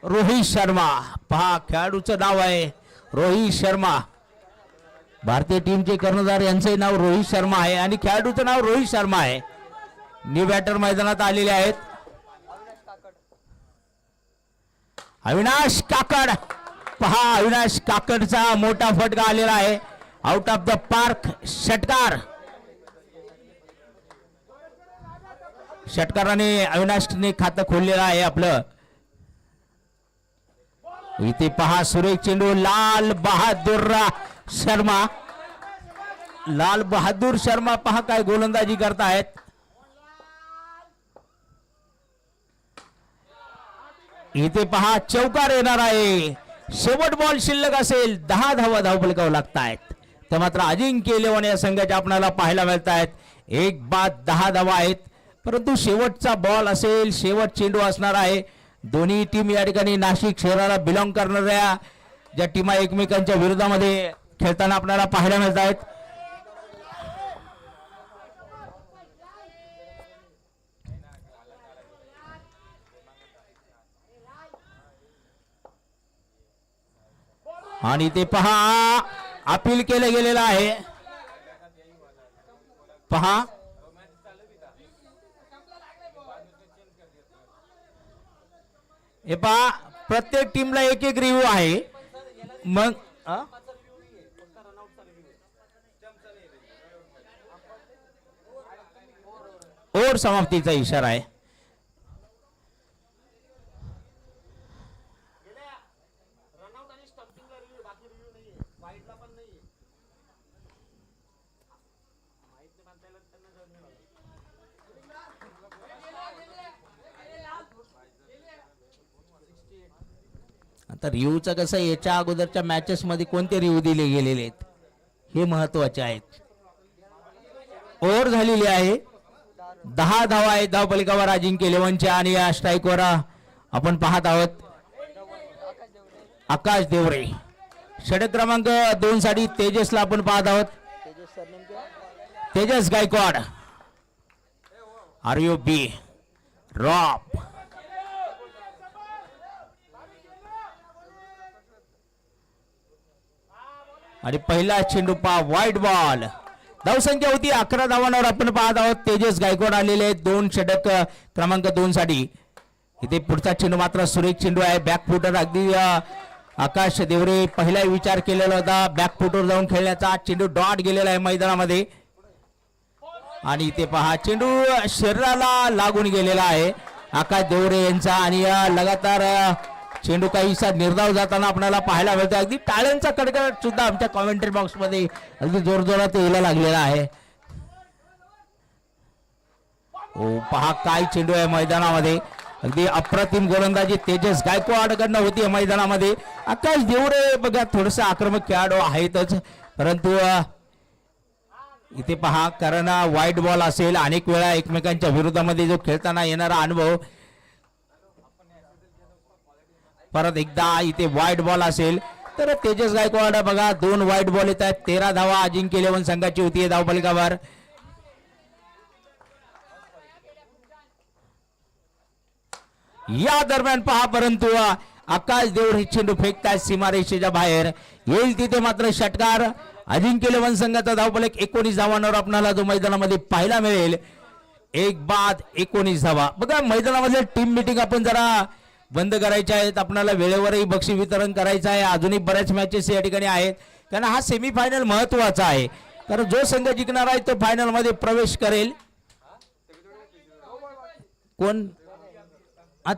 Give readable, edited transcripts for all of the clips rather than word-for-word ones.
रोहित शर्मा पहा खेळाडूचं नाव आहे रोहित शर्मा. भारतीय टीमचे कर्णधार यांचे नाव रोहित शर्मा आहे आणि खेळाडूचं नाव रोहित शर्मा आहे. न्यू बॅटर मैदानात आलेले आहेत. अविनाश काकड पहा अविनाश काकडचा मोठा फटका आलेला आहे. Out of the park. षटकार. षटकाराने अविनाशने खातं खोललेलं आहे आपलं. इथे पहा सुरेख चेंडू लाल बहादूर शर्मा. लाल बहादूर शर्मा पहा काय गोलंदाजी करतायत. इथे पहा चौकार येणार आहे. शेवट बॉल शिल्लक असेल. 10 धावा धावफलकावर लागतायत. तर मात्र अजिंक्य इलेव्हन या संघाच्या आपल्याला पाहायला मिळत आहेत. 1 बाद 10 धावा आहेत. परंतु शेवटचा बॉल असेल शेवट चेंडू असणार आहे. दोन्ही टीम या ठिकाणी नाशिक शहराला बिलॉंग करणाऱ्या ज्या टीमा एकमेकांच्या विरोधामध्ये खेळताना आपल्याला पाहायला मिळत आहेत. आणि ते पहा अपील केलं गेलेलं आहे. पहा हे पहा प्रत्येक टीमला एक एक रिव्ह्यू आहे. मग ओव्हर समाप्तीचा इशारा आहे. आता रिव्ह्यूचं कसं याच्या अगोदरच्या मॅचेस मध्ये कोणते रिव्ह्यू दिले गेलेले आहेत हे महत्वाचे आहेत. ओव्हर झालेली आहे. 10 धावा आहेत धावफलकावर अजिंक्य इलेव्हनच्या आणि या स्ट्राईकवर आपण पाहत आहोत आकाश देवरे. षटक क्रमांक 2 साठी तेजसला आपण पाहत आहोत. तेजस गायकवाड. RUB रॉप. आणि पहिला चेंडू पहा वाईट बॉल. धावसंख्या होती 11 धावांवर आपण पाहत आहोत. तेजस गायकवाड आलेले आहेत 2 षटक क्रमांक 2 साठी. इथे पुढचा चेंडू मात्र सुरेख चेंडू आहे. बॅकफुटर अगदी आकाश देवरे पहिला विचार केलेला होता बॅकफुटवर जाऊन खेळण्याचा. चेंडू डॉट गेलेला आहे मैदानामध्ये आणि इथे पहा चेंडू शरीराला लागून गेलेला आहे आकाश देवरे यांचा. आणि लगातार चेंडू काहीसा निर्धाव जाताना आपल्याला पाहायला मिळतो. अगदी टाळ्यांचा कडकड सुद्धा आमच्या कॉमेंट्री बॉक्स मध्ये अगदी जोरजोरात यायला लागलेला आहे. ओ पहा काय चेंडू आहे मैदानामध्ये. अगदी अप्रतिम गोलंदाजी तेजस गायकवाडकडनं होती मैदानामध्ये. आकाश देवरे बघा थोडस आक्रमक खेळाडू आहेतच परंतु इथे पहा कारण वाईट बॉल असेल अनेक वेळा एकमेकांच्या विरोधामध्ये जो खेळताना येणारा अनुभव. परत एकदा इथे वाईट बॉल असेल तर तेजस गायकवाड बघा 2 वाईट बॉल येत आहेत. 13 धावा अजिंक्य इलेव्हन संघाची होती धावफलकावर. या दरम्यान पहा परंतु आकाश देवरे चेंडू फेकतायत सीमारेषेच्या बाहेर. येईल तिथे मात्र षटकार. अजिंक्य इलेव्हन संघाचा धावफलक 19 धावांवर आपल्याला जो मैदानामध्ये पाहायला मिळेल. 1 बाद 19 धावा. बघा मैदानामध्ये टीम मीटिंग आपण जरा बंद करायचे आहेत. आपल्याला वेळेवरही बक्षीस वितरण करायचं आहे. अजूनही बऱ्याच मॅचेस या ठिकाणी आहेत कारण हा सेमीफायनल महत्वाचा आहे. कारण जो संघ जिंकणार आहे तो फायनल मध्ये प्रवेश करेल. कोण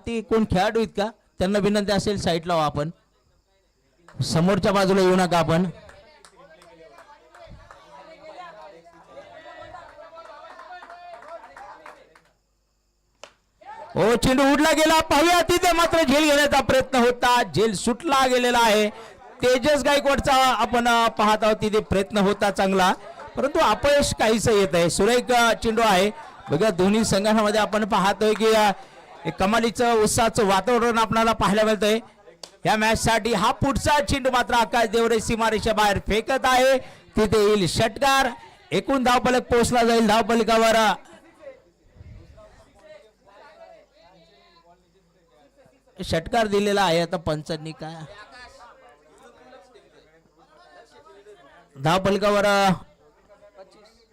ते कोण खेळाडू आहेत का त्यांना विनंती असेल साईडला व्हा. आपण समोरच्या बाजूला येऊ नका. आपण ओ चेंडू उडला गेला पाहूया. तिथे मात्र झेल घेण्याचा प्रयत्न होता. झेल सुटला गेलेला आहे. तेजस गायकवाडचा आपण पाहत आहोत तिथे प्रयत्न होता चांगला परंतु अपयश काहीच येत आहे. सुरेख चेंडू आहे बघा. दोन्ही संघांमध्ये आपण पाहतोय की कमालीचं उत्साहाचं वातावरण आपल्याला पाहायला मिळतंय या मॅच साठी. हा पुढचा चेंडू मात्र आकाश देवरे सीमारेषा बाहेर फेकत आहे. तिथे येईल षटकार. एकूण धावफलक पोहोचला जाईल धावफलकावर षटकार दिलेला आहे आता पंचांनी काय धाव फलकावर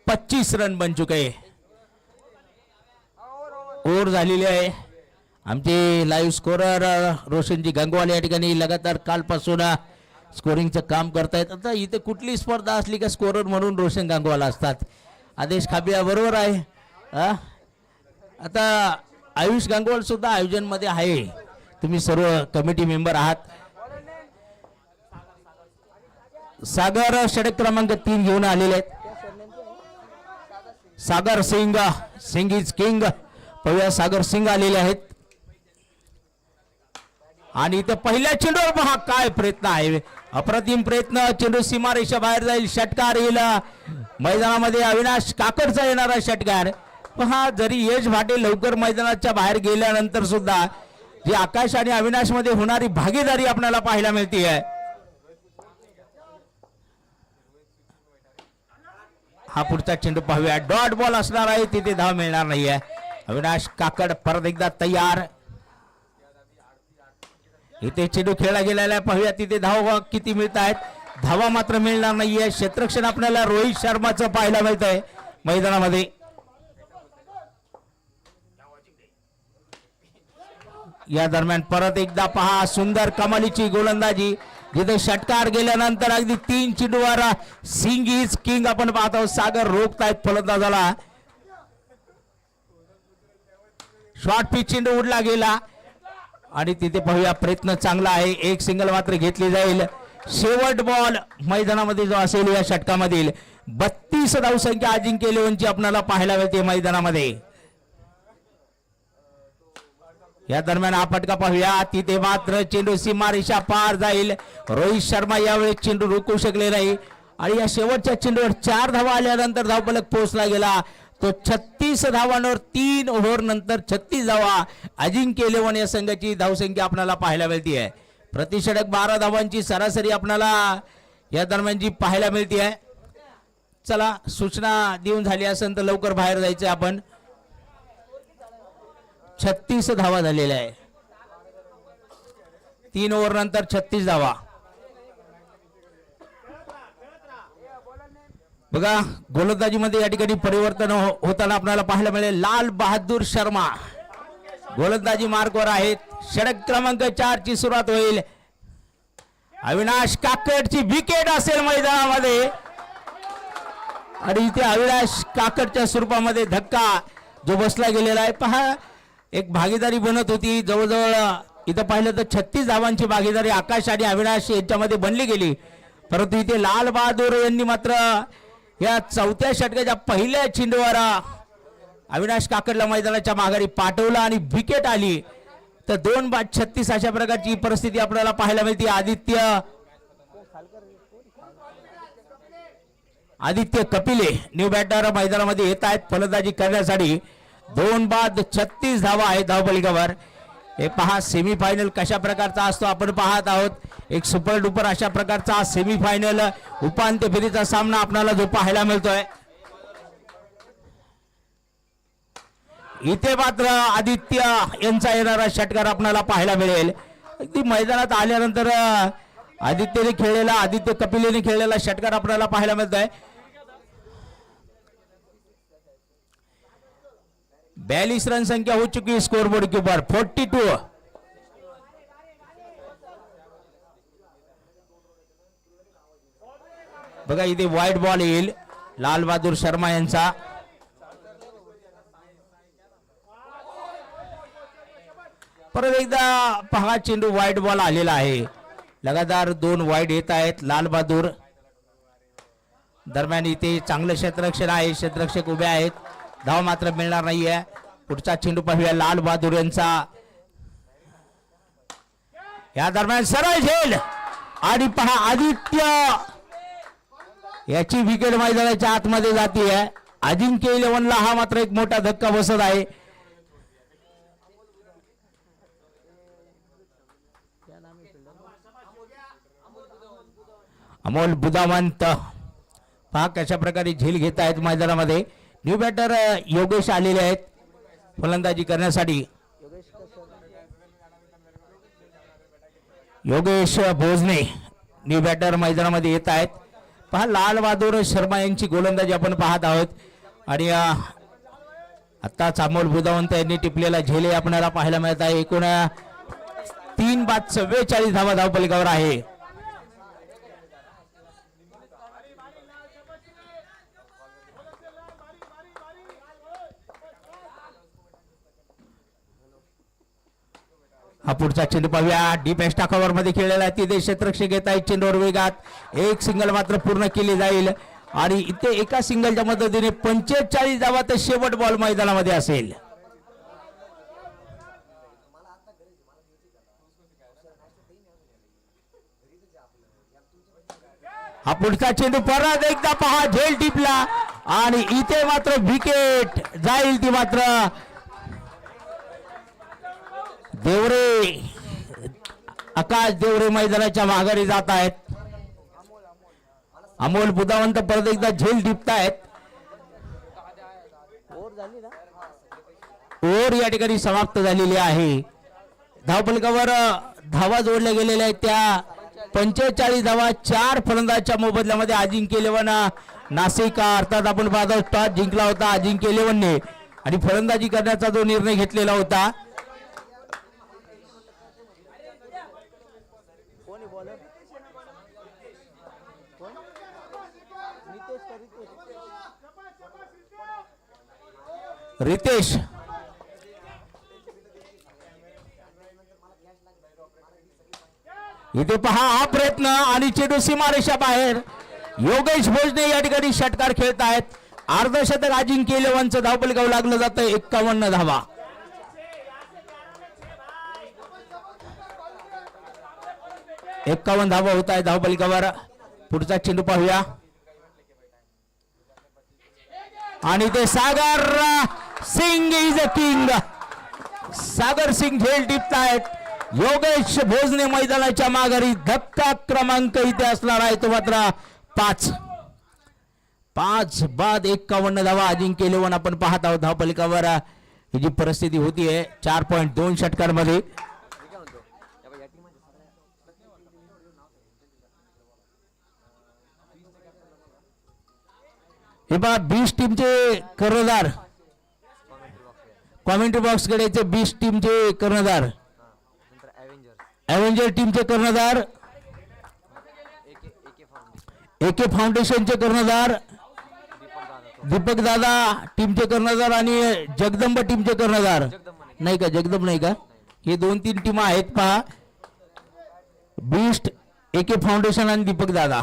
25 रन बन चुके ओव्हर झालेली आहे आमचे लाईव्ह स्कोरर रोशनजी गंगवाल या ठिकाणी लगातार कालपासून स्कोरिंगचं काम करतायत आता इथे कुठली स्पर्धा असली का स्कोरर म्हणून रोशन गंगवाल असतात आदेश खाबिया बरोबर आहे आता आयुष गंगवाल सुद्धा आयोजन मध्ये आहे तुम्ही सर्व कमिटी मेंबर आहात सागर षटक क्रमांक 3 घेऊन आलेले आहेत सागर सिंग इज किंग पाहूया सागर सिंग आलेले आहेत आणि इथे पहिल्या चेंडूवर पहा काय प्रयत्न आहे अप्रतिम प्रयत्न चेंडू सीमारेषा बाहेर जाईल षटकार येईल मैदानामध्ये अविनाश काकडचा येणारा षटकार पहा जरी यश भाटे लवकर मैदानाच्या बाहेर गेल्यानंतर सुद्धा जी आकाश आणि अविनाश मध्ये होणारी भागीदारी आपल्याला पाहायला मिळते आहे हा पुढचा चेंडू पाहूया डॉट बॉल असणार आहे तिथे धाव मिळणार नाहीये अविनाश काकड परत एकदा तयार इथे चेंडू खेळला गेलेला आहे पाहूया तिथे धाव किती मिळत आहेत धावा मात्र मिळणार नाहीये क्षेत्ररक्षण आपल्याला रोहित शर्माचं पाहायला मिळत आहे मैदानामध्ये या दरम्यान परत एकदा पहा सुंदर कमालीची गोलंदाजी जिथे षटकार गेल्यानंतर अगदी 3 चेंडूवर सिंग इज किंग आपण पाहतो सागर रोखतायत फलंदाजाला शॉर्ट पिच चेंडू उडला गेला आणि तिथे पाहूया प्रयत्न चांगला आहे एक सिंगल मात्र घेतली जाईल शेवट बॉल मैदानामध्ये जो असेल या षटकामधील 32 धावसंख्या अजिंक्य इलेव्हनची आपल्याला पाहायला मिळते मैदानामध्ये या दरम्यान हा फटका पाहूया तिथे मात्र चेंडू सीमारेषा पार जाईल रोहित शर्मा यावेळी चेंडू रोखू शकले नाही आणि या शेवटच्या चेंडूवर 4 धावा आल्यानंतर धावफलक पोहोचला गेला तो 36 धावांवर 3 ओव्हर नंतर 36 धावा अजिंक्य इलेव्हन या संघाची धावसंख्या आपल्याला पाहायला मिळते आहे प्रतिषटक 12 धावांची सरासरी आपल्याला या दरम्यान जी पाहायला मिळते आहे चला सूचना देऊन झाली असेल तर लवकर बाहेर जायचं आपण 36 धावा झालेल्या आहे 3 ओव्हर नंतर 36 धावा बघा गोलंदाजीमध्ये या ठिकाणी परिवर्तन होताना आपल्याला पाहायला मिळेल लाल बहादूर शर्मा गोलंदाजी मार्कवर आहेत षटक क्रमांक 4 ची सुरुवात होईल अविनाश काकडची विकेट असेल मैदानामध्ये आणि इथे अविनाश काकडच्या स्वरूपामध्ये धक्का जो बसला गेलेला आहे पहा एक भागीदारी बनत होती जवळजवळ इथं पाहिलं तर 36 धावांची भागीदारी आकाश आणि अविनाश यांच्यामध्ये बनली गेली परंतु इथे लाल बहादूर यांनी मात्र या 4थ्या षटकाच्या पहिल्या चेंडूवर अविनाश काकडला मैदानाच्या माघारी पाठवला आणि विकेट आली तर 2 बाद 36 अशा प्रकारची परिस्थिती आपल्याला पाहायला मिळते आदित्य कपिले न्यू बॅटर मैदानामध्ये येत आहेत फलंदाजी करण्यासाठी 2 बाद 36 धावा आहेत धावफलकावर हे पहा सेमीफायनल कशा प्रकारचा असतो आपण पाहत आहोत एक सुपर डुपर अशा प्रकारचा सेमीफायनल उपांत्य फेरीचा सामना आपल्याला जो पाहायला मिळतोय इथे मात्र आदित्य यांचा येणारा षटकार आपल्याला पाहायला मिळेल अगदी मैदानात आल्यानंतर आदित्य कपिलेने खेळलेला षटकार आपल्याला पाहायला मिळतोय 42 रन संख्या हो चुकी स्कोरबोर्ड के ऊपर 42 बघा इथे वाईट बॉल येईल लाल बहादूर शर्मा यांचा परत एकदा पहा चेंडू वाईट बॉल आलेला आहे लगातार 2 वाईट येत आहेत लाल बहादूर दरम्यान इथे चांगलं क्षेत्ररक्षण आहे क्षेत्ररक्षक उभे आहेत धाव मात्र मिळणार नाहीये पुढचा चेंडू पाहूया लाल बहादूर यांचा या दरम्यान सरळ झेल आणि पहा आदित्य याची विकेट मैदानाच्या आतमध्ये जाते अजिंक्य इलेव्हनला हा मात्र एक मोठा धक्का बसत आहे अमोल बुदावंत पहा कशा प्रकारे झेल घेत आहेत मैदानामध्ये न्यू बॅटर योगेश आलेले आहेत फलंदाजी करण्यासाठी योगेश भोजने न्यू बॅटर मैदानामध्ये येत आहेत. पहा लाल बहादूर शर्मा यांची गोलंदाजी आपण पाहत आहोत आणि आत्ताच अमोल बुधावंत यांनी टिपलेला झेले आपल्याला पाहायला मिळत आहे. एकूण 3:44 धावा धावपलिकावर आहे. हा पुढचा चेंडू पाहूया. डीप एक्स्ट्रा कव्हर मध्ये खेळलेला आहे. तिथे क्षेत्ररक्षक घेत आहेत चेंडूवर वेगात. एक सिंगल मात्र पूर्ण केली जाईल आणि इथे एका सिंगलच्या मदतीने 45 धावा तर शेवट बॉल मैदानामध्ये असेल. हा पुढचा चेंडू परत एकदा पहा झेल टिपला आणि इथे मात्र विकेट जाईल. ती मात्र देवरे आकाश देवरे मैदानाच्या माघारी जात आहेत. अमोल बुधावंत परत एकदा झेल टिपतायत. ओव्हर या ठिकाणी समाप्त झालेली आहे. धावपलकावर धावा जोडल्या गेलेल्या आहेत त्या 45 धावा. 4 फलंदाजच्या मोबदल्यामध्ये अजिंक्य इलेव्हन नाशिक अर्थात आपण पाहतो टॉस जिंकला होता अजिंक्य इलेव्हनने आणि फलंदाजी करण्याचा जो निर्णय घेतलेला होता रितेश. इथे पहा हा प्रयत्न आणि चेंडू सीमारेषा बाहेर. योगेश भोजने या ठिकाणी षटकार खेळत आहेत. अर्धशतक अजिंक्य इलेव्हनचं धावपलकावर लागलं जातं. 51 धावा. धावा होत आहे धावपलकावर. पुढचा चेंडू पाहूया आणि ते सागर सिंग इज अ किंग. सागर सिंग झेल टिपतायत. योगेश भोजने मैदानाच्या माघारी. धक्का क्रमांक इथे असणार आहे तो मात्र 5 बाद 51 धावा अजिंक्य इलेव्हन आपण पाहत आहोत धावपलिकावर. ही जी परिस्थिती होतीये 4.2 षटकांमध्ये. हे पहा 20 टीमचे कर्णधार कॉमेंट्री बॉक्स कडे 20 टीमचे कर्णधार एव्हेंजर टीमचे कर्णधार एके फाउंडेशनचे कर्णधार दीपक दादा टीमचे कर्णधार आणि जगदंब टीमचे कर्णधार नाही का जगदंब नाही का हे 2-3 टीम आहेत पहा. बीस्ट एके फाउंडेशन आणि दीपक दादा.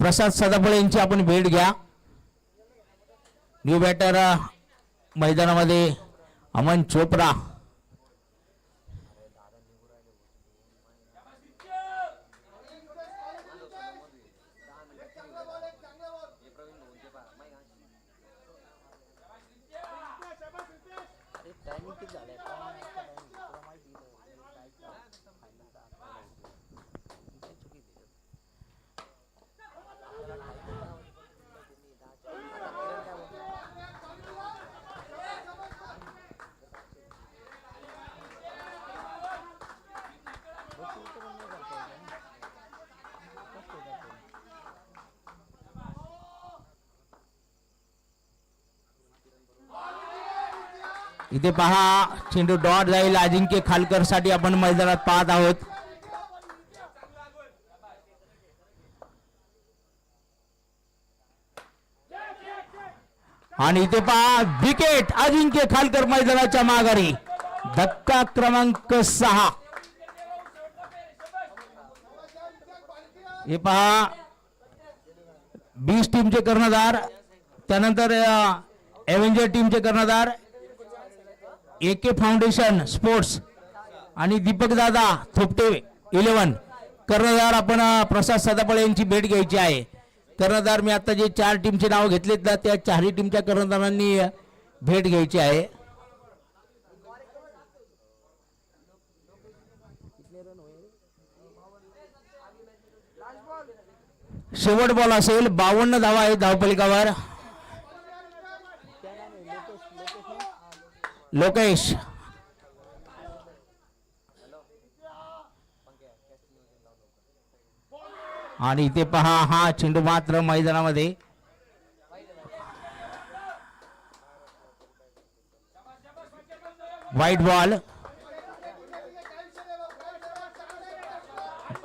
प्रसाद सदाफळे यांची आपण भेट घ्या. न्यू बॅटर मैदानामध्ये अमन चोप्रा. इथे पहा चेंडू डॉट जाईल. अजिंक्य खालकर साठी आपण मैदानात पाहत आहोत. आणि इथे पहा विकेट अजिंक्य खालकर मैदानाच्या माघारी. धक्का क्रमांक 6. हे पहा 20 टीमचे कर्णधार त्यानंतर एव्हेंजर टीमचे कर्णधार एके फाउंडेशन स्पोर्ट्स आणि दीपक दादा थोपटे 11 कर्णधार. आपण प्रसाद सदाफळे यांची भेट घ्यायची आहे. कर्णधार मी आता जे 4 टीमचे नाव घेतलेत ना त्या 4ही टीमच्या कर्णधारांनी भेट घ्यायची आहे. शेवट बॉल असेल. 52 धावा आहेत धावपलिकावर. लोकेश आणि इथे पहा हा चेंडू मात्र मैदानामध्ये व्हाईट बॉल.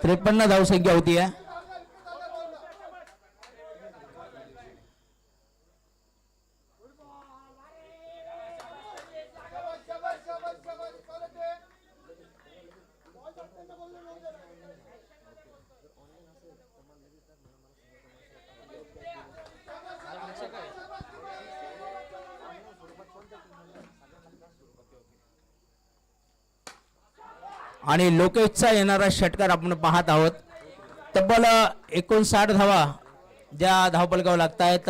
53 धावसंख्या होती आहे. आणि लोकेशचा येणारा षटकार आपण पाहत आहोत. तब्बल 59 धावा ज्या धावपलकावर लागत आहेत.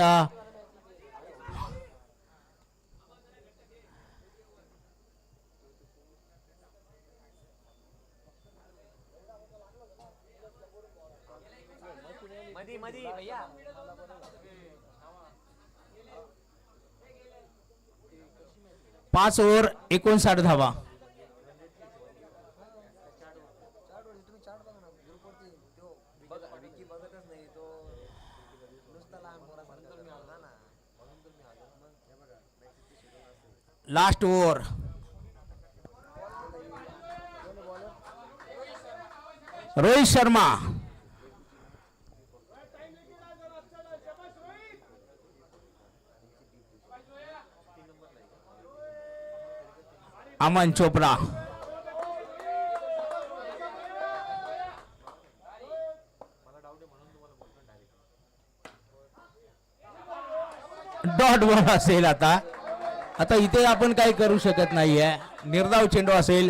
पाच ओव्हर 59 धावा. Last over. Rohit Sharma. Aman Chopra. Dot ball असेल. आता इथे आपण काही करू शकत नाहीये. निर्धाव चेंडू असेल.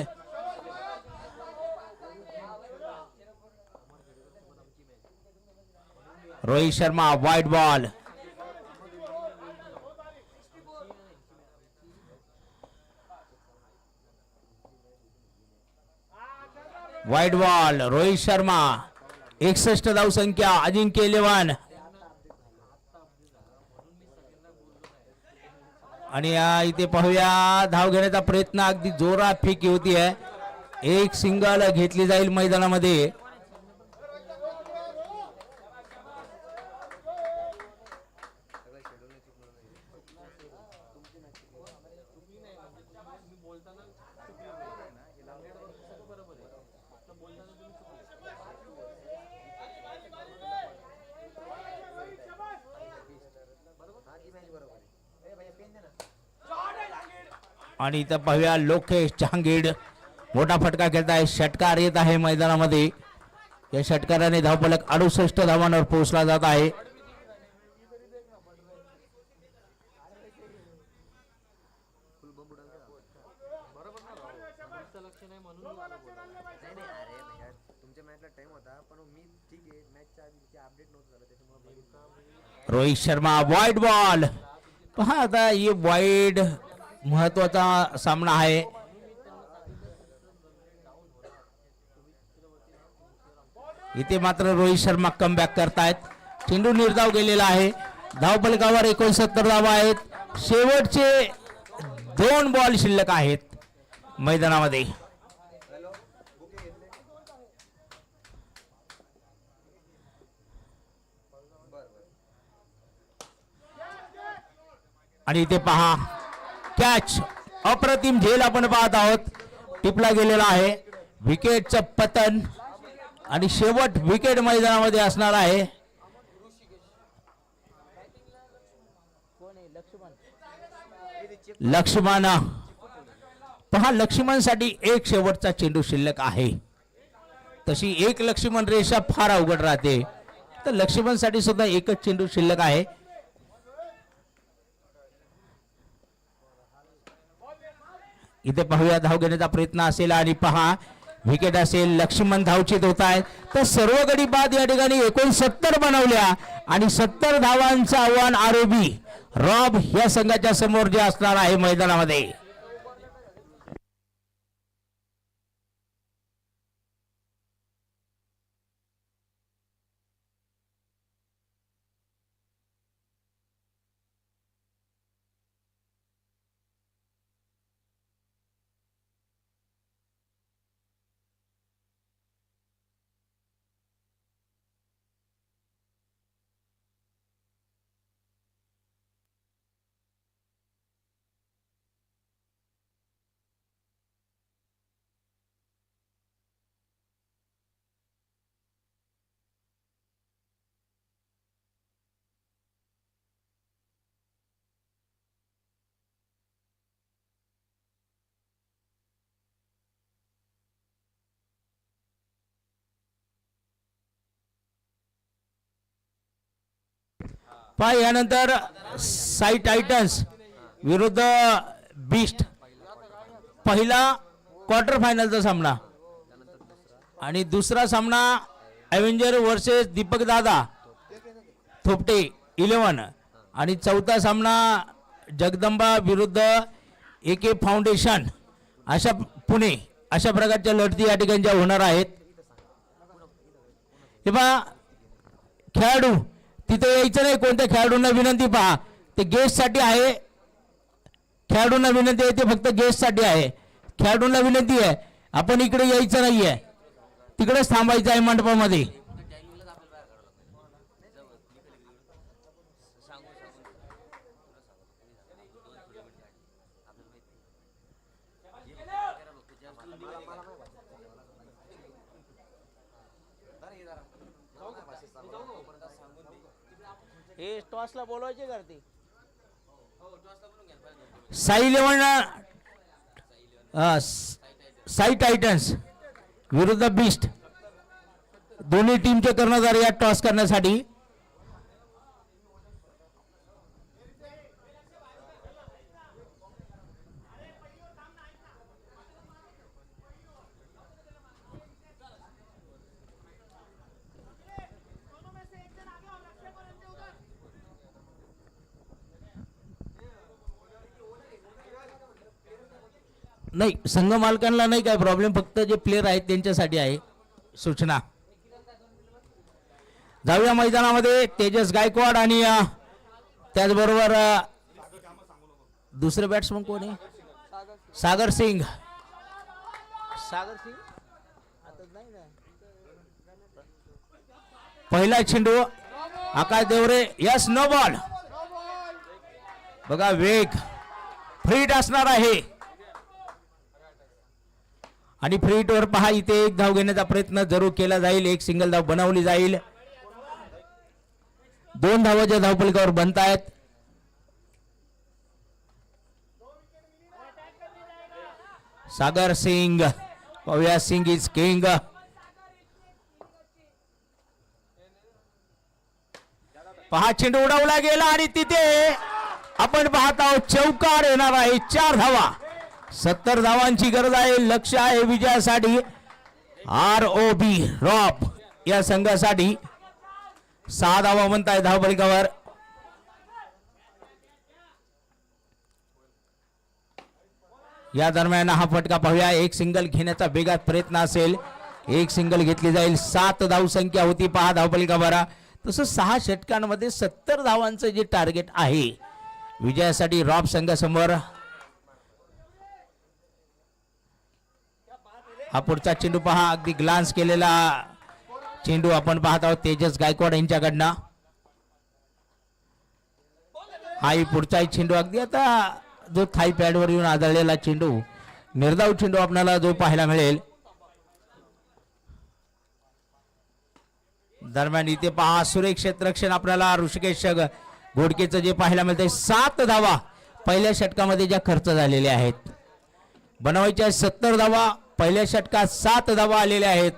Rohit Sharma white ball. White ball. Rohit Sharma 61 धावसंख्या. अजिंक्य 11. आणि इथे पाहूया धाव घेण्याचा प्रयत्न अगदी जोरात फेकी होती आहे. एक सिंगल घेतली जाईल मैदानामध्ये. आणि इथं पाहूया लोकेश जहांगीर मोठा फटका खेळत आहे. षटकार येत आहे मैदानामध्ये. या षटकाराने धावफलक 68 धावांवर पोहोचला जात आहे. Rohit Sharma wide ball. पहा आता ही वाईड महत्वाचा सामना आहे. इथे मात्र रोहित शर्मा कमबॅक करतायत. चेंडू निर्धाव गेलेला आहे. धावफलकावर 69 धावा आहेत. शेवटचे 2 बॉल शिल्लक आहेत मैदानामध्ये. आणि इथे पहा कॅच. अप्रतिम झेल आपण पाहत आहोत. टिपला गेलेला आहे. विकेटचं पतन आणि शेवट विकेट मैदानामध्ये असणार आहे. लक्ष्मण. पहा लक्ष्मण साठी एक शेवटचा चेंडू शिल्लक आहे. तशी एक लक्ष्मण रेषा फार अवघड राहते. तर लक्ष्मण साठी सुद्धा एकच चेंडू शिल्लक आहे. इथे पाहूया धाव घेण्याचा प्रयत्न असेल आणि पहा विकेट असेल. लक्ष्मण धावचित होत आहेत. तर सर्व गडी बाद या ठिकाणी 69 बनवल्या आणि 70 धावांचं आव्हान आरओबी रॉब या संघाच्या समोर जे असणार आहे मैदानामध्ये. पहा यानंतर साई टायटन्स विरुद्ध बीस्ट, पहिला क्वार्टर फायनलचा सामना आणि दुसरा सामना अव्हेंजर वर्सेस दीपक दादा थोपटे 11 आणि चौथा सामना जगदंबा विरुद्ध AK फाउंडेशन अशा पुणे, अशा प्रकारच्या लढती या ठिकाणी ज्या होणार आहेत. हे पहा खेळाडू तिथे यायचं नाही. कोणत्या खेळाडूंना विनंती, पहा ते गेस्ट साठी आहे. खेळाडूंना विनंती आहे, ते फक्त गेस्ट साठी आहे. खेळाडूंना विनंती आहे आपण इकडे यायचं नाहीये, तिकडेच थांबायचं आहे मंडपामध्ये. हे टॉसला बोलवायचे करते साई 11 साई टायटन्स विरुद्ध बीस्ट, दोन्ही टीमचे कर्णधार या टॉस करण्यासाठी. नाही, संघ मालकांना नाही काय प्रॉब्लेम, फक्त जे प्लेयर आहेत त्यांच्यासाठी आहे सूचना. जाऊया मैदानामध्ये. तेजस गायकवाड आणि त्याचबरोबर दुसरे बॅट्समन कोण आहे? सागर सिंग. पहिला चेंडू आकाश देवरे, यस नो बॉल. बघा वेग, फ्री हिट असणार आहे आणि फ्री हिट वर पहा इथे एक धाव घेण्याचा प्रयत्न जरूर केला जाईल. एक सिंगल धाव बनवली जाईल. 2 धावाच्या धावफलकावर बनतायत. सागर सिंग, पव्या सिंग इज किंग. पहा चेंडू उडवला गेला आणि तिथे आपण पाहत आहोत चौकार येणार आहे. 4 धावा, 70 धावांची गरज आहे. लक्ष आहे विजयासाठी. ROB रॉप या संघासाठी 6 धावा म्हणताय धावफलकावर. या दरम्यान हा फटका पाहूया. एक सिंगल घेण्याचा वेगात प्रयत्न असेल, एक सिंगल घेतली जाईल. 7 धाव संख्या होती पहा धावफलकावर. तसं 6 षटकांमध्ये 70 धावांचं जे टार्गेट आहे विजयासाठी रॉप संघासमोर. हा पुढचा चेंडू पहा, अगदी ग्लान्स केलेला चेंडू आपण पाहत आहोत तेजस गायकवाड यांच्याकडनं. हाही पुढचा चेंडू अगदी आता जो थाई पॅडवर येऊन आदळलेला चेंडू, निर्धाव चेंडू आपल्याला जो पाहायला मिळेल. दरम्यान इथे पहा सुरेख क्षेत्ररक्षण आपल्याला ऋषिकेश घोडकेचं जे पाहायला मिळतंय. 7 धावा पहिल्या षटकामध्ये ज्या खर्च झालेल्या आहेत, बनवायच्या 70 धावा, पहिल्या षटकात 7 धावा आलेल्या आहेत.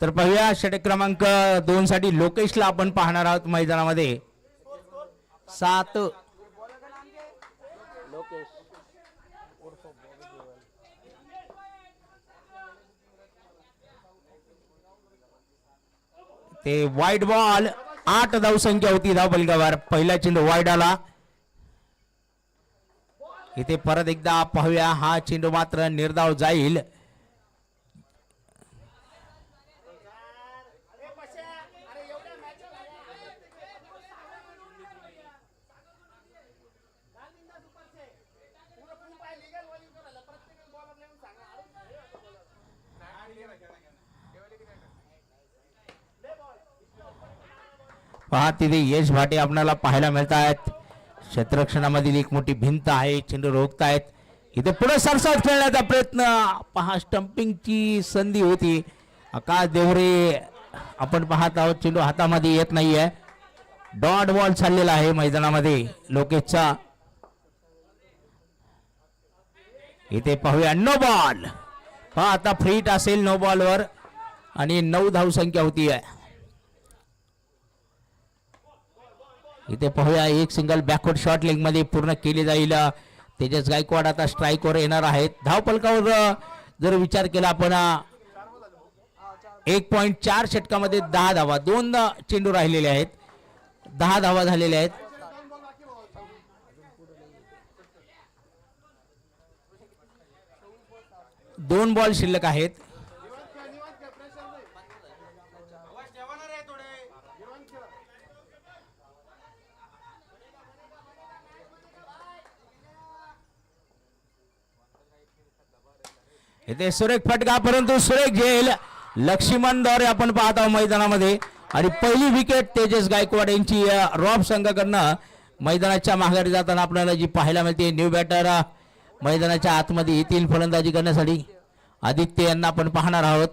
तर पाहूया षटक क्रमांक 2 साठी लोकेशला आपण पाहणार आहोत मैदानामध्ये. 7 ते वाईड बॉल, 8 धाव संख्या होती धावफलकावर. पहिला चेंडू वाईड आला. इथे परत एकदा पाहूया, हा चेंडू मात्र निर्धाव जाईल. पहा तिथे यश भाटे आपल्याला पाहायला मिळत आहेत. क्षेत्ररक्षणामधील एक मोठी भिंत आहे, चेंडू रोखतायत. इथे पुढे सरसाट खेळण्याचा प्रयत्न, पहा स्टंपिंगची संधी होती. आकाश देवरे आपण पाहत आहोत, चेंडू हातामध्ये येत नाहीये. डॉट बॉल चाललेला आहे मैदानामध्ये लोकेशचा. इथे पाहूया नो बॉल. हा आता फ्रीट असेल नो बॉलवर आणि 9 धावसंख्या होती आहे. इथे पाहूया एक सिंगल बॅकवर्ड शॉट लेग मध्ये पूर्ण केली जाईल. तेजस गायकवाड आता स्ट्राईकवर येणार आहेत. धावफलकावर जर विचार केला आपण 1.4 षटकामध्ये 10 धावा, 2 चेंडू राहिलेले आहेत, 10 धावा झालेल्या आहेत. दोन बॉल शिल्लक आहेत. इथे सुरेख फटका, परंतु सुरेख झेल लक्ष्मण दौरे आपण पाहत आहोत मैदानामध्ये. आणि पहिली विकेट तेजस गायकवाड यांची रॉब संघाकडनं मैदानाच्या माघारी जाताना आपल्याला जी पाहायला मिळते. न्यू बॅटर मैदानाच्या आतमध्ये येतील फलंदाजी करण्यासाठी. आदित्य यांना आपण पाहणार आहोत.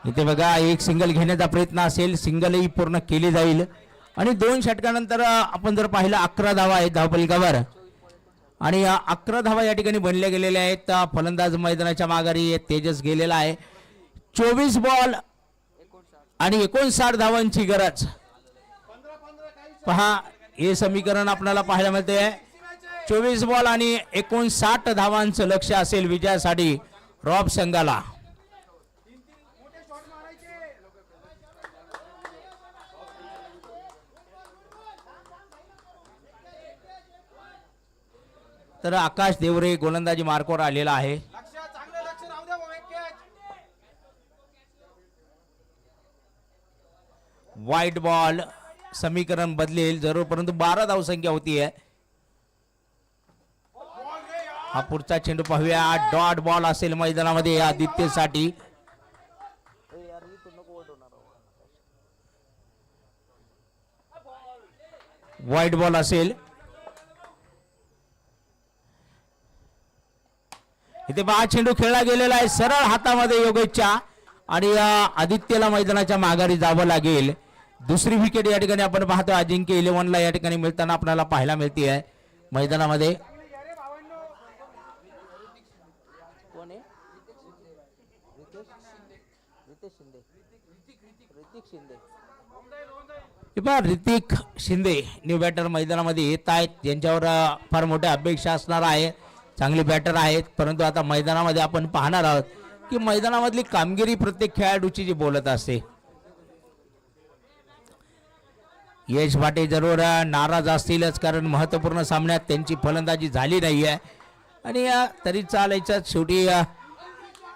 इथे बघा एक सिंगल घेण्याचा प्रयत्न असेल, सिंगलही पूर्ण केली जाईल. आणि 2 षटकानंतर आपण जर पाहिलं 11 धावा आहेत धावफलकावर आणि 11 धावा या ठिकाणी बनल्या गेलेल्या आहेत. फलंदाज मैदानाच्या माघारी तेजस गेलेला आहे. 24 बॉल आणि 59 धावांची गरज. पहा हे समीकरण आपल्याला पाहायला मिळते. 24 बॉल आणि 59 धावांचं लक्ष्य असेल विजयासाठी रॉब संघाला. तर आकाश देवरे गोलंदाजी मार्कवर आलेला आहे. व्हाईट बॉल, समीकरण बदलेल जरूर, परंतु 12 धावसंख्या होती आहे. हा पुढचा चेंडू पाहूया. डॉट बॉल असेल मैदानामध्ये आदित्यसाठी. व्हाईट बॉल असेल. इथे 5 चेंडू खेळला गेलेला आहे सरळ हातामध्ये योगेशच्या आणि आदित्यला मैदानाच्या माघारी जावं लागेल. दुसरी विकेट या ठिकाणी आपण पाहतो अजिंक्य 11ला या ठिकाणी मिळताना आपल्याला पाहायला मिळते आहे मैदानामध्ये. ऋतिक शिंदे न्यू बॅटर मैदानामध्ये येत आहेत, ज्यांच्यावर फार मोठ्या अपेक्षा असणार आहे. चांगले बॅटर आहेत, परंतु आता मैदानामध्ये आपण पाहणार आहोत की मैदानामधली कामगिरी प्रत्येक खेळाडूची जी बोलत असते. यश भाटे जरूर नाराज असतीलच, कारण महत्त्वपूर्ण सामन्यात त्यांची फलंदाजी झाली नाही आहे आणि तरी चालायचं. शेवटी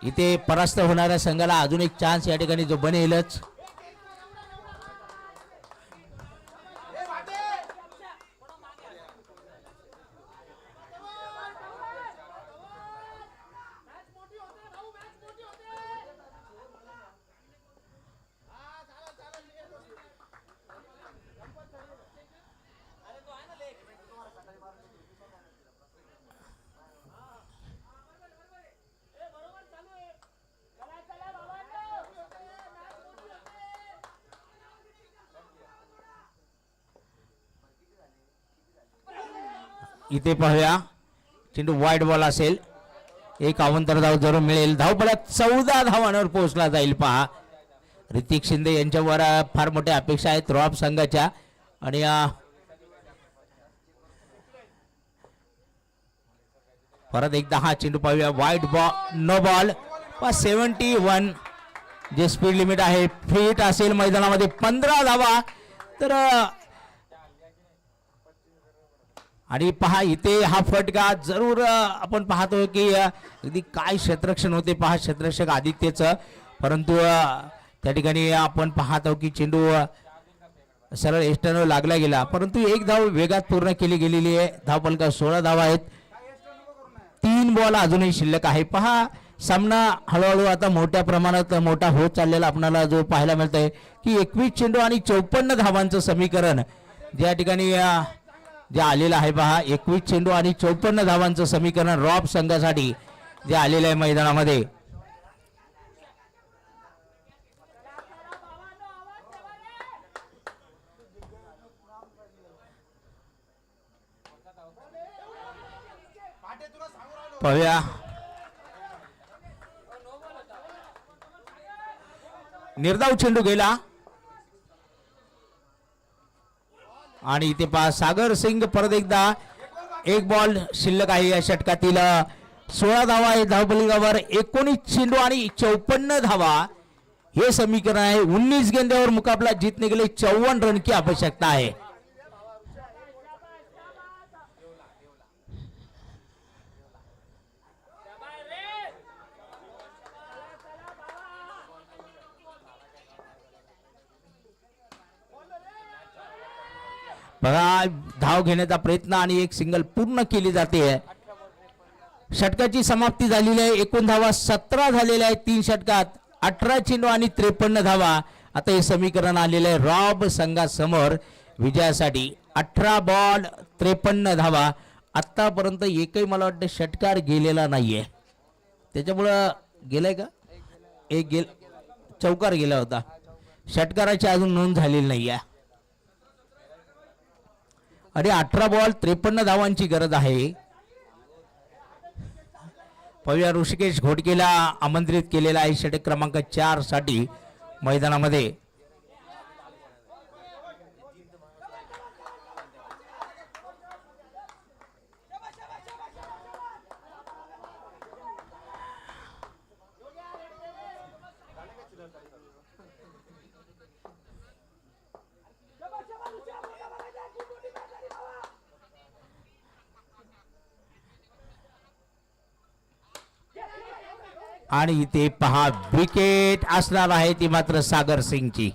इथे परास्त होणाऱ्या संघाला अजून एक चान्स या ठिकाणी जो बनेलच. इथे पाहूया चेंडू वाईड बॉल असेल. एक अवंतर धाव जरूर मिळेल. धावफलक 14 धावांवर पोहोचला जाईल. पहा ऋतिक शिंदे यांच्यावर फार मोठ्या अपेक्षा आहेत रॉब संघाच्या. आणि परत एकदा हा चेंडू पाहूया. Wide ball, no ball. 71 जे स्पीड लिमिट आहे. फिट असेल मैदानामध्ये 15 धावा. तर आणि पहा इथे हा फटका जरूर आपण पाहतो की अगदी काय क्षेत्ररक्षण होते. पहा क्षेत्ररक्षक आदित्यचं परंतु त्या ठिकाणी आपण पाहतो की चेंडू सरळ एस्टनवर लागला गेला, परंतु एक धाव वेगात पूर्ण केली गेलेली आहे. धावफलका 16 धावा आहेत. 3 बॉल अजूनही शिल्लक आहे. पहा सामना हळूहळू आता मोठ्या प्रमाणात मोठा होत चाललेला आपल्याला जो पाहायला मिळतंय की 21 चेंडू आणि 54 धावांचं समीकरण ज्या ठिकाणी जे आलेलं आहे. पहा 21 चेंडू आणि 54 धावांचं समीकरण रॉब संघासाठी जे आलेलं आहे मैदानामध्ये. पाहूया निर्धाव चेंडू गेला आणि इथे पहा सागर सिंग परत एकदा एक बॉल शिल्लक आहे या षटकातील. 16 धावा आहे धावफलकावर. 19 चेंडू आणि 54 धावा हे समीकरण आहे. 19 गेंद्यावर मुकाबला जीतने के लिए 54 रन की आवश्यकता है. बघा धाव घेण्याचा प्रयत्न आणि एक सिंगल पूर्ण केली जाते. षटकाची समाप्ती झालेली आहे. एकूण धावा 17 झालेल्या आहेत 3 षटकात. 18 चेंडू आणि 53 धावा. आता हे समीकरण आलेलं आहे रॉब संघासमोर विजयासाठी. 18 बॉल 53 धावा. आतापर्यंत एकही मला वाटतं षटकार गेलेला नाहीये. त्याच्यामुळं गेलाय का? एक चौकार गेला होता. षटकाराची अजून नोंद झालेली नाहीये. आणि 18 बॉल 53 धावांची गरज आहे. पाहूया ऋषिकेश घोडकेला आमंत्रित केलेला आहे षटक क्रमांक 4 साठी मैदानामध्ये. आणि इथे पहा विकेट असणार आहे ती मात्र सागर सिंगची.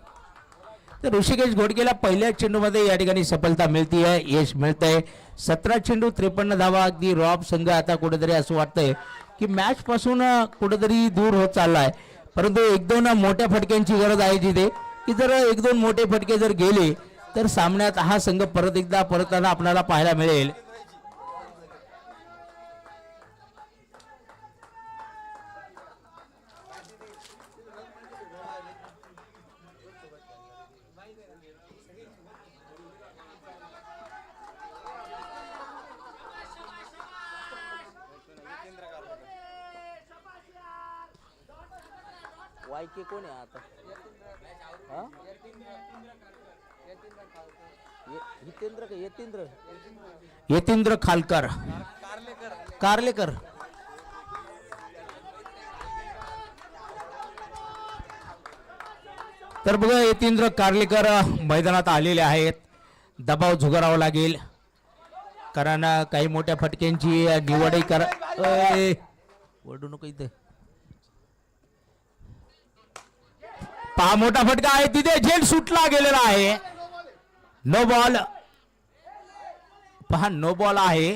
तर ऋषिकेश घोडकेला पहिल्या चेंडूमध्ये या ठिकाणी सफलता मिळते आहे, यश मिळतंय. 17 चेंडू 53 धावा. अगदी रॉब संघ आता कुठेतरी असं वाटतंय की मॅच पासून कुठेतरी दूर होत चाललाय. परंतु 1-2 मोठ्या फटक्यांची गरज आहे तिथे की जर 1-2 मोठे फटके जर गेले तर सामन्यात हा संघ परत एकदा परतताना आपल्याला पाहायला मिळेल. वायके कोण आहे आता? हितेंद्र का यतींद्र? यतींद्र खालकर कारलेकर. तर बघा यतींद्र कारलेकर मैदानात आलेले आहेत. दबाव झुगारावा लागेल कारण काही मोठ्या फटक्यांची निवडही करा. वडू नको इथे. पहा मोठा फटका आहे तिथे झेल सुटला गेलेला आहे. No ball. पहा नो बॉल आहे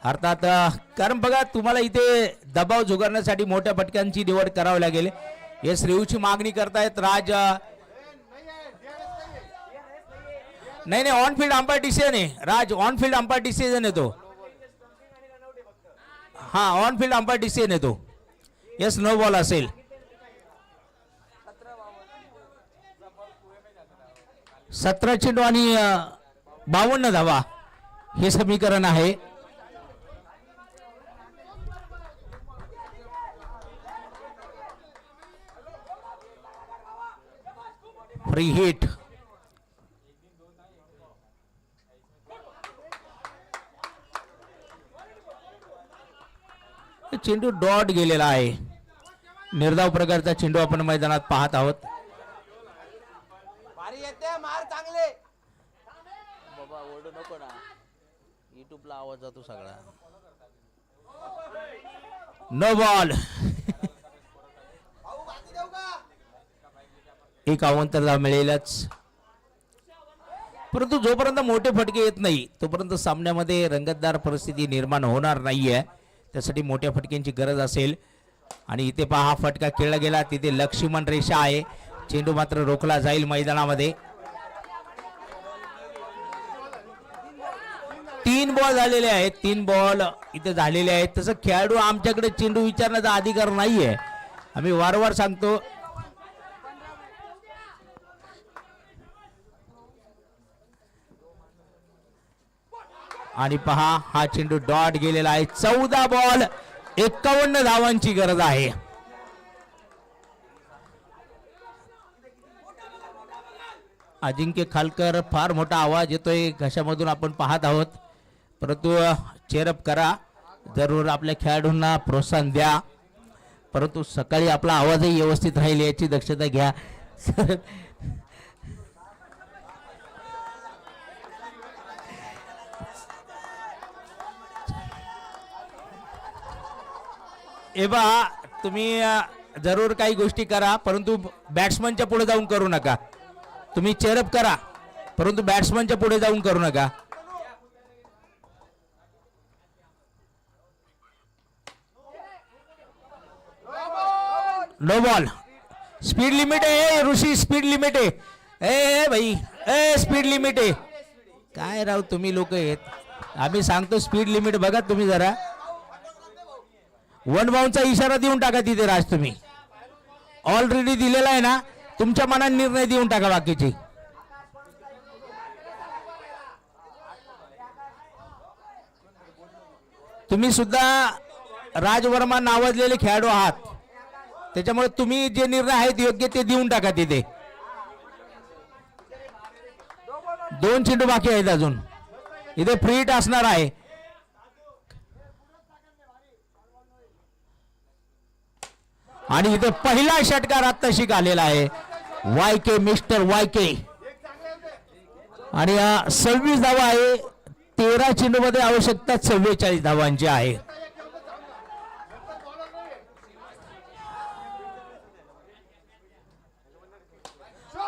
अर्थात कारण बघा तुम्हाला इथे दबाव झुगारण्यासाठी मोठ्या फटक्यांची निवड करावी लागेल. हे श्रेयूची मागणी करतायत राज. नाही ऑन फील्ड अंपायर डिसिजन आहे राज. ऑन फील्ड अंपायर डिसिजन आहे तो. हा ऑन फील्ड अंपायर डिसिजन आहे तो. येस नो बॉल असेल. सतरा चेंडू आणि 52 धावा हे समीकरण आहे. Free hit. चेंडू डॉट गेलेला आहे. निर्धाव प्रकारचा चेंडू आपण मैदानात पाहत आहोत. मार चांगले बाबा ओरडू नको ना. युट्यूबला आवाज जातो सगळा. No ball. एक अवांतर धाव मिळेलच. परंतु जोपर्यंत मोठे फटके येत नाही तोपर्यंत सामन्यामध्ये रंगतदार परिस्थिती निर्माण होणार नाहीये. त्यासाठी मोठ्या फटक्यांची गरज असेल. आणि इथे पहा हा फटका खेळला गेला, तिथे लक्ष्मण रेषा आहे. चेंडू मात्र रोखला जाईल मैदानामध्ये. 3 बॉल झालेले आहेत, 3 बॉल इथे झालेले आहेत. तसं खेळाडू आमच्याकडे चेंडू विचारण्याचा अधिकार नाहीये, आम्ही वारंवार सांगतो. आणि पहा हा चेंडू डॉट गेलेला आहे. 14 बॉल 51 धावांची गरज आहे. अजिंक्य खालकर फार मोठा आवाज येतोय घशामधून आपण पाहत आहोत. परंतु चेअरअप करा, जरूर आपल्या खेळाडूंना प्रोत्साहन द्या. परंतु सकाळी आपला आवाजही व्यवस्थित राहील याची दक्षता घ्या. एबा तुम्ही जरूर काही गोष्टी करा, परंतु बॅट्समनच्या पुढे जाऊन करू नका. तुम्ही चेअरअप करा, परंतु बॅट्समनच्या पुढे जाऊन करू नका. No ball. स्पीड लिमिट आहे ऋषी, स्पीड लिमिट आहे. ए भाई, ए स्पीड लिमिट आहे. काय राव तुम्ही लोक आहेत, आम्ही सांगतो स्पीड लिमिट बघा तुम्ही जरा. 1 बाउंडचा इशारा देऊन टाका तिथे राज. तुम्ही ऑलरेडी दिलेला आहे ना, तुमच्या मनात निर्णय देऊन टाका बाकीचे. तुम्ही सुद्धा राज वर्मा नावाजलेले खेळाडू आहात, त्याच्यामुळे तुम्ही जे निर्णय आहेत योग्य ते देऊन टाका तिथे. 2 चेंडू बाकी आहेत अजून. इथे फ्री हिट असणार आहे. आणि इथे पहिला षटकार आत्ताशिक आलेला आहे. वायके, मिस्टर वायके. आणि 26 धावा आहे. 13 चेंडू मध्ये आवश्यकता 44 धावांची आहे.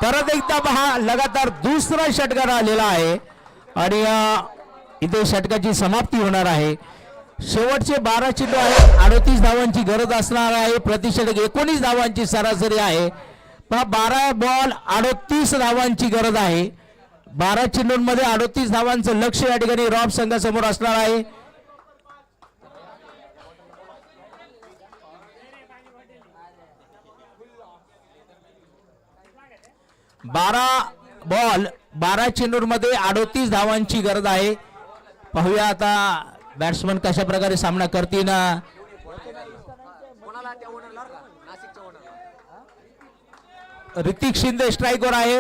परत एकदा पहा, लगातार दुसरा षटकार आलेला आहे. आणि इथे षटकाची समाप्ती होणार आहे. शेवटचे 12 चेंडू आहेत. 38 धावांची गरज असणार आहे. प्रतिषटक 19 धावांची सरासरी आहे. 12 बॉल 38 धावांची गरज आहे. 12 चेंडूंमध्ये 38 धावांचं लक्ष या ठिकाणी रॉब संघासमोर असणार आहे. बारा बॉल 12 चेंडूंमध्ये 38 धावांची गरज आहे. पाहूया आता बॅट्समन कशा प्रकारे सामना करतील. ऋतिक शिंदे स्ट्राईकवर आहे.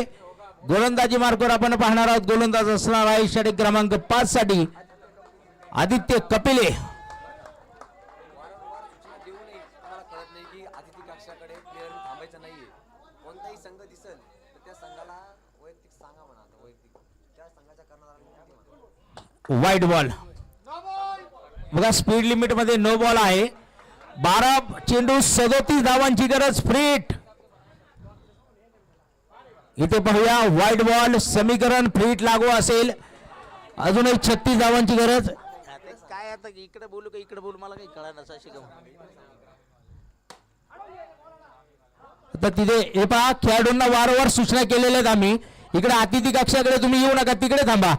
गोलंदाजी मार्कवर आपण पाहणार आहोत. गोलंदाज असणार आहे षटक क्रमांक 5 साठी आदित्य कपिले. वाईट बॉल बघा, स्पीड लिमिट मध्ये नो बॉल आहे. 12 चेंडू 37 धावांची गरज. फ्रीट इथे पाहूया. वाईट बॉल समीकरण फ्रीट लागू असेल. अजूनही 36 धावांची गरज. काय आता इकडे बोलू का इकडे बोलू मला काही कळणार नसा शिकव. आता तिथे हे पहा, खेळाडूंना वारंवार सूचना केलेल्या आहेत आम्ही. इकडे अतिथी कक्षाकडे तुम्ही येऊ नका, तिकडे थांबा.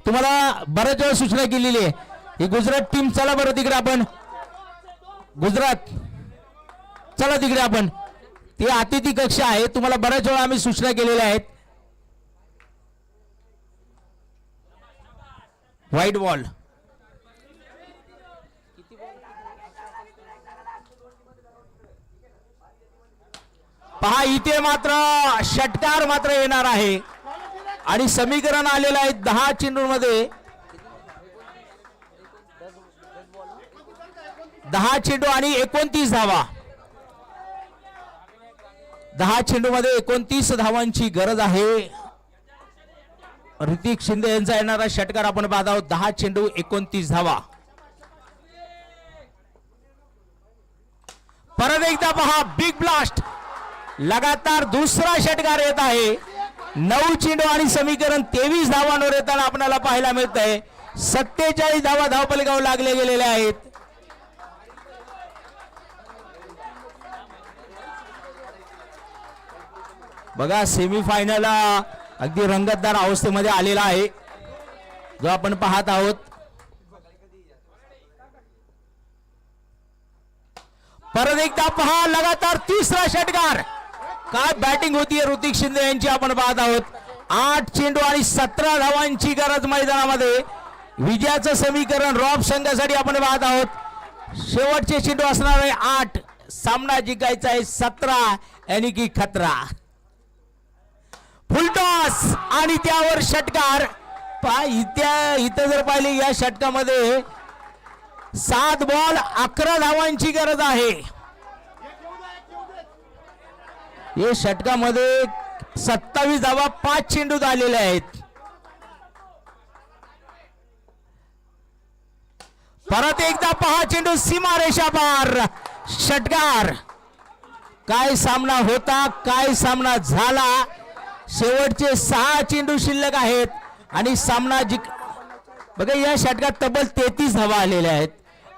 तुम्हाला बऱ्याच वेळा सूचना केलेली आहे. ही गुजरात टीम, चला बरं तिकडे आपण. गुजरात चला तिकडे आपण. ती अतिथी कक्ष आहे, तुम्हाला बऱ्याच वेळा आम्ही सूचना केलेल्या आहेत. White ball. पहा इथे मात्र षटकार मात्र येणार आहे. आणि समीकरण आलेलं आहे 10 चेंडूमध्ये. 10 चेंडू आणि 29 धावा. 10 चेंडूमध्ये 29 धावांची गरज आहे. ऋतिक शिंदे यांचा येणारा षटकार आपण पाहत आहोत. 10 चेंडू 29 धावा. परत एकदा पहा, बिग ब्लास्ट. लगातार दुसरा षटकार येत आहे. 9 चेंडू आणि समीकरण 23 धावांवर येताना आपल्याला पाहायला मिळत आहे. 47 धावा धावपलकावर लागले गेलेले आहेत. बघा सेमीफायनल अगदी रंगतदार अवस्थेमध्ये आलेला आहे जो आपण पाहत आहोत. परत एकदा पहा लगातार तिसरा षटकार. काय बॅटिंग होतीये ऋतिक शिंदे यांची आपण पाहत आहोत. 8 चेंडू आणि 17 धावांची गरज मैदानामध्ये. विजयाचं समीकरण रॉब संघासाठी आपण पाहत आहोत. शेवटचे चेंडू असणार आहे 8. सामना जिंकायचा आहे 17 यानी की खतरा. फुलटॉस आणि त्यावर षटकार. इथं जर पाहिले या षटकामध्ये 7 बॉल 11 धावांची गरज आहे. या षटकामध्ये 27 धावा 5 चेंडूत आलेल्या आहेत. परत एकदा पहा चेंडू सीमारेषा पार. षटकार. काय सामना होता, काय सामना झाला. शेवटचे 6 चेंडू शिल्लक आहेत आणि सामना बघा या षटकात तब्बल 33 धावा आलेल्या आहेत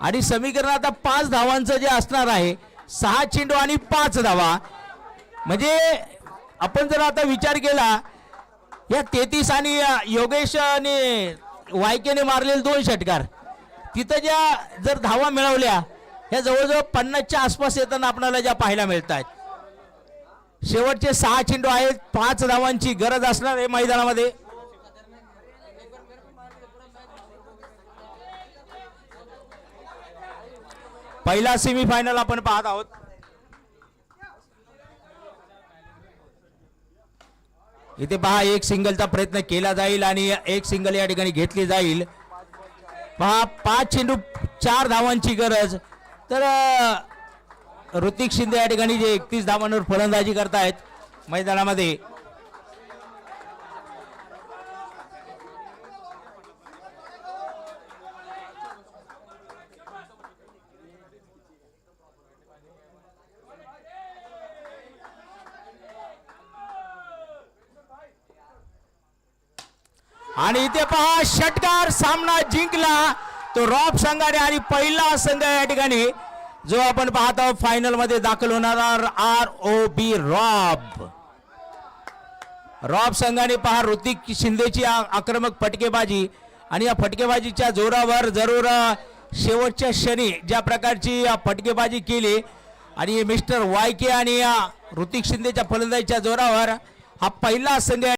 आणि समीकरण आता 5 धावांचं जे असणार आहे 6 चेंडू आणि 5 धावा. म्हणजे आपण जर आता विचार केला या 33 आणि योगेश आणि वायकेने मारलेले 2 षटकार तिथं ज्या जर धावा मिळवल्या ह्या जवळजवळ 50च्या आसपास येताना आपल्याला ज्या पाहायला मिळत आहेत. शेवटचे 6 चेंडू आहेत. 5 धावांची गरज असणार आहे मैदानामध्ये. पहिला सेमीफायनल आपण पाहत आहोत. इथे पहा एक सिंगलचा प्रयत्न केला जाईल आणि एक सिंगल या ठिकाणी घेतली जाईल. पहा 5 चेंडू 4 धावांची गरज. तर ऋतिक शिंदे या ठिकाणी जे 31 धावांवर फलंदाजी करतायत मैदानामध्ये. आणि इथे पहा षटकार. सामना जिंकला तो रॉब संघाने आणि पहिला संघ या ठिकाणी जो आपण पाहत आहोत फायनल मध्ये दाखल होणारा ROB रॉब संघाने पहा ऋतिक शिंदेची आक्रमक फटकेबाजी आणि या फटकेबाजीच्या जोरावर जरूर शेवटच्या क्षणी ज्या प्रकारची फटकेबाजी केली आणि मिस्टर वायके आणि ऋतिक शिंदेच्या फलंदाजीच्या जोरावर हा पहिला संघ